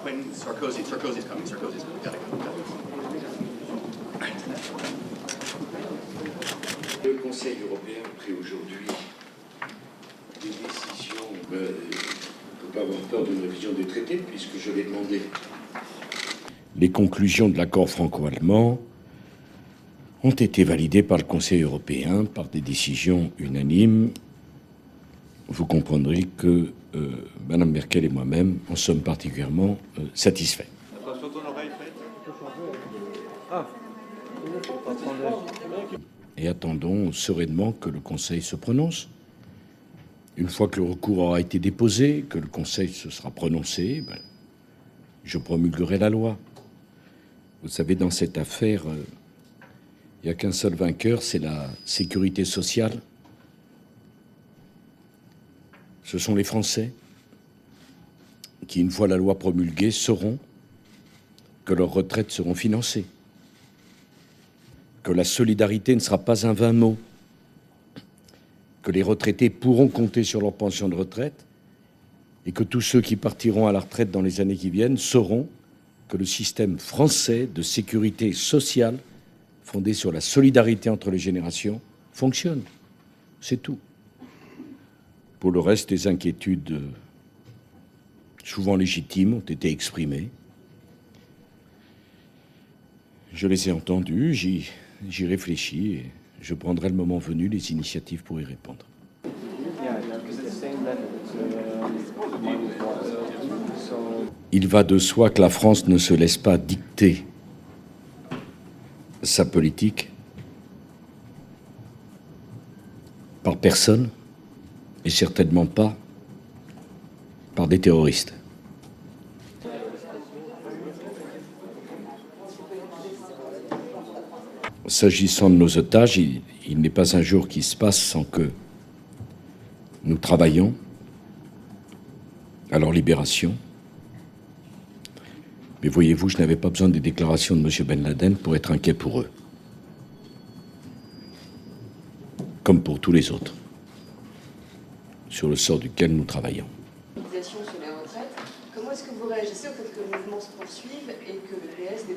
when Sarkozy's coming. Sarkozy's coming. Got it. Le Conseil européen a pris aujourd'hui des décisions. Il ne faut pas avoir peur d'une révision des traités, puisque je l'ai demandé. Les conclusions de l'accord franco-allemand ont été validées par le Conseil européen par des décisions unanimes. Vous comprendrez que Mme Merkel et moi-même en sommes particulièrement satisfaits. Et attendons sereinement que le Conseil se prononce. Une fois que le recours aura été déposé, que le Conseil se sera prononcé, je promulguerai la loi. Vous savez, dans cette affaire, il n'y a qu'un seul vainqueur, c'est la sécurité sociale. Ce sont les Français qui, une fois la loi promulguée, sauront que leurs retraites seront financées, que la solidarité ne sera pas un vain mot, que les retraités pourront compter sur leur pension de retraite et que tous ceux qui partiront à la retraite dans les années qui viennent sauront que le système français de sécurité sociale, fondé sur la solidarité entre les générations, fonctionne. C'est tout. Pour le reste, des inquiétudes souvent légitimes ont été exprimées. Je les ai entendues, j'y réfléchis et je prendrai le moment venu les initiatives pour y répondre. Il va de soi que la France ne se laisse pas dicter sa politique par personne et certainement pas par des terroristes. S'agissant de nos otages, il n'est pas un jour qui se passe sans que nous travaillions à leur libération. Mais voyez-vous, je n'avais pas besoin des déclarations de M. Ben Laden pour être inquiet pour eux. Comme pour tous les autres, sur le sort duquel nous travaillons. Sur les retraites, comment est-ce que vous réagissez au fait que le mouvement se poursuive et que le PS